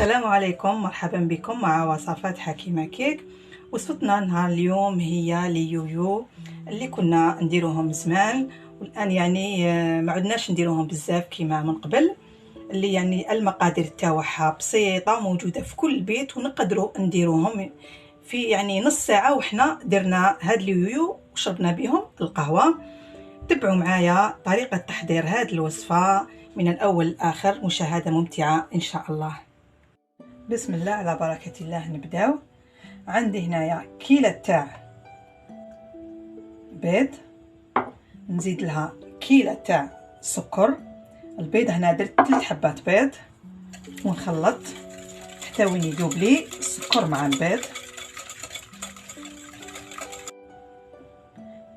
السلام عليكم، مرحبا بكم مع وصفات حكيمة كيك. وصفتنا نهار اليوم هي لي يويو اللي كنا نديروهم زمان، والان ما عدناش نديروهم بزاف كيما من قبل، اللي المقادير تاعها بسيطه موجوده في كل بيت ونقدروا نديروهم في نص ساعه، وحنا درنا هاد لي يويو وشربنا بهم القهوه. تبعوا معايا طريقه تحضير هاد الوصفه من الاول للاخر، مشاهده ممتعه ان شاء الله. بسم الله على بركة الله. نبداو. عندي هنايا كيلة تاع بيض، نزيد لها كيلة تاع سكر. البيض هنا درت 3 حبات بيض ونخلط حتى وين يذوب لي السكر مع البيض.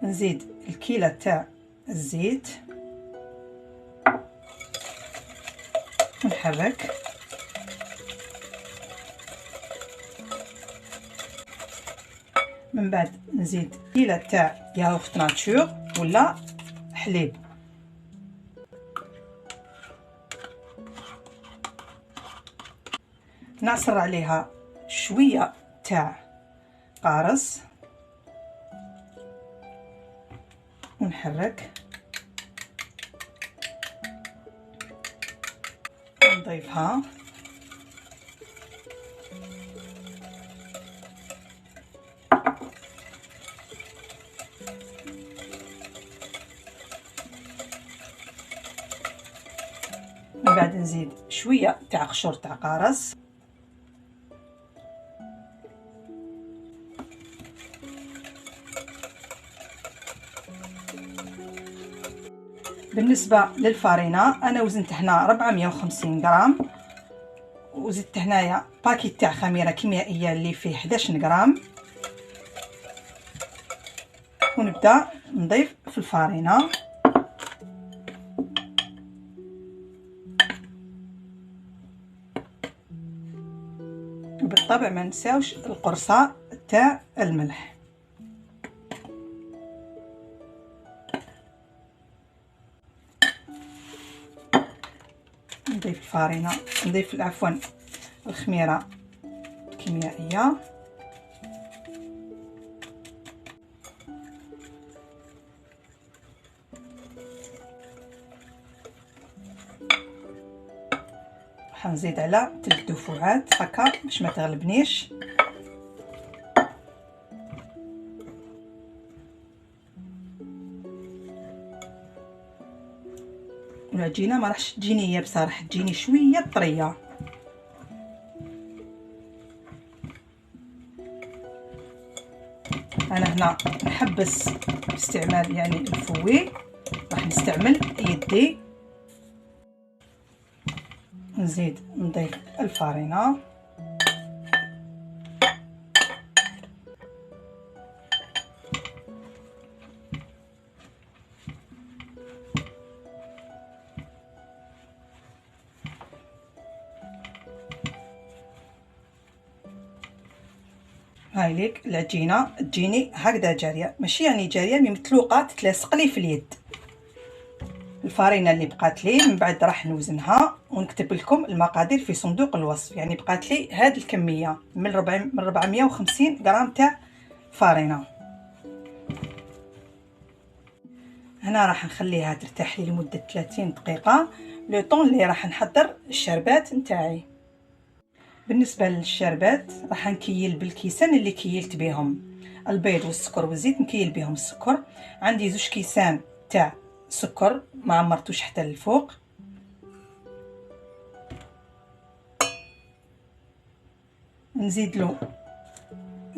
نزيد الكيلة تاع الزيت ونحرك. من بعد نزيد كيلة تاع ياغورت ناتور ولا حليب، نعصر عليها شويه تاع قارص ونحرك. نضيفها من بعد نزيد شويه تاع قشور تاع قارص. بالنسبه للفارينه انا وزنت هنا 450 غرام، وزدت هنايا باكيت تاع خميره كيميائيه اللي فيه 11 غرام، ونبدا نضيف في الفارينه. وبالطبع ما نساوش القرصه تاع الملح. نضيف الفارينه، نضيف عفوا الخميره الكيميائيه. حنزيد على 3 دفعات هكا باش ما تغلبنيش. العجينه ما راحش تجيني هي بصراحه، تجيني شويه طريه. انا هنا نحبس استعمال الفوي، راح نستعمل يدي. نزيد نضيف الفارينه هاي ليك العجينه تجيني هكذا جاريه، ماشي جاريه متلوقه تتلاصق لي في اليد. الفارينه اللي بقات لي من بعد راح نوزنها ونكتب لكم المقادير في صندوق الوصف. بقات لي هذه الكميه من 450 غرام تاع فارينه. هنا راح نخليها ترتاح لي لمده 30 دقيقه لو طون اللي راح نحضر الشربات نتاعي. بالنسبه للشربات راح نكيل بالكيسان اللي كيلت بهم البيض والسكر والزيت. نكيل بهم السكر، عندي 2 كيسان تاع سكر ما عمرتوش حتى للفوق. نزيد له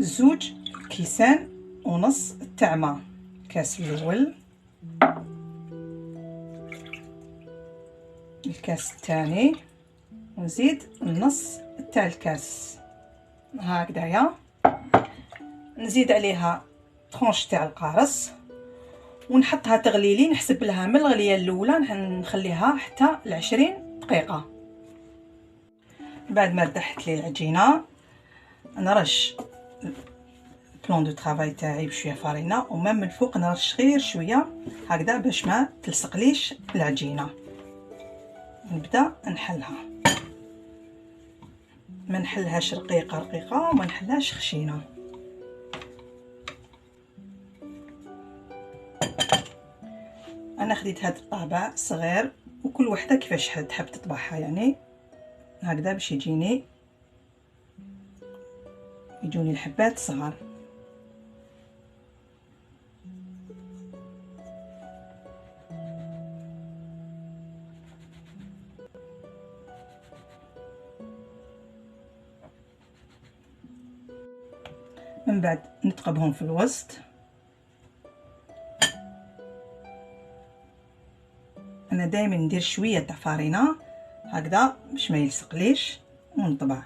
2 كيسان ونص تاع ما، الكاس الاول، الكاس الثاني، ونزيد النص تاع الكاس هكذايا. نزيد عليها طرونش تاع القارص ونحطها تغلي لي. نحسب لها من الغليه الاولى نخليها حتى 20 دقيقه. بعد ما ردحت لي العجينه نرش بلون دو طرافاي تاعي بشويه فارينه، ومن من الفوق نرش غير شويه هكذا باش ما تلصقليش العجينه. نبدا نحلها. ما نحلهاش رقيقه رقيقه وما نحلهاش خشينه. انا خديت هاد الطابع صغير وكل وحده كيفاش تحب تطبعها، يعني هكذا باش يجوني الحبات صغار. من بعد نتقبهم في الوسط. انا دائما ندير شويه تاع فارينه هكذا باش ما يلصقليش ونطبع.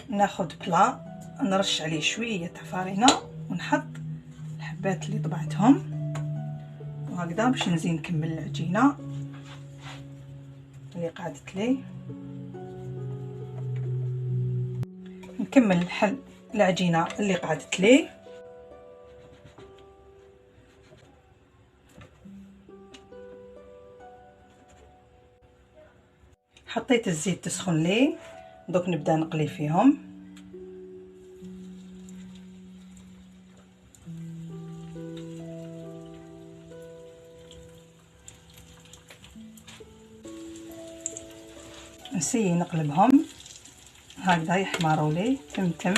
ناخذ بلا نرش عليه شويه تاع فارينه ونحط الحبات اللي طبعتهم وهكذا باش نزيد نكمل العجينه اللي قعدت لي. نكمل الحل العجينه اللي قعدت لي. حطيت الزيت تسخن لي، دوك نبدا نقلي فيهم. نسيي نقلبهم هكذا يحمروا لي تمتم.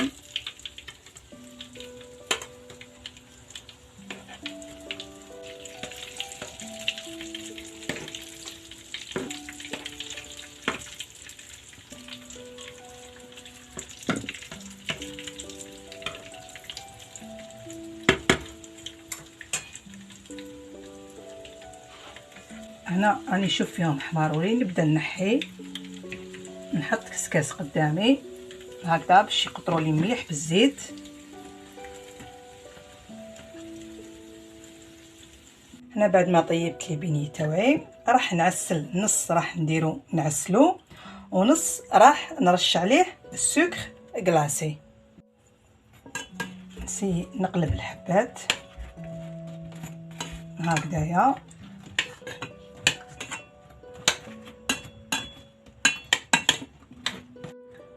هنا راني نشوف فيهم حماروا لي، نبدا نحي، نحط كسكاس قدامي هكذا باش يقطروا لي مليح بالزيت. هنا بعد ما طيبت لي بيني تاوعي راح نعسل نص، راح نديرو نعسلو ونص راح نرش عليه السكر كلاصي. نسي نقلب الحبات هكذايا.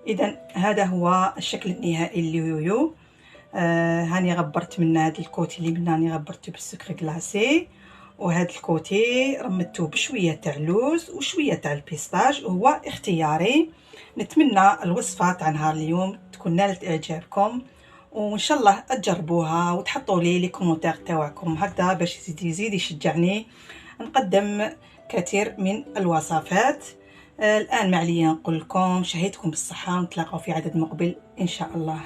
اذا هذا هو الشكل النهائي لليويو. هاني غبرت من هذا الكوتي اللي من هاني غبرته بالسكر كلاصي، وهذا الكوتي رمدته بشويه تاع اللوز وشويه تاع البيستاج، وهو اختياري. نتمنى الوصفه تاع نهار اليوم تكون نالت اعجابكم، وان شاء الله تجربوها وتحطوا لي كومونتير تاعكم هكذا باش يزيد يشجعني نقدم كثير من الوصفات. الآن ما عليا نقول لكم شهيتكم بالصحة، ونتلاقاو في عدد مقبل إن شاء الله.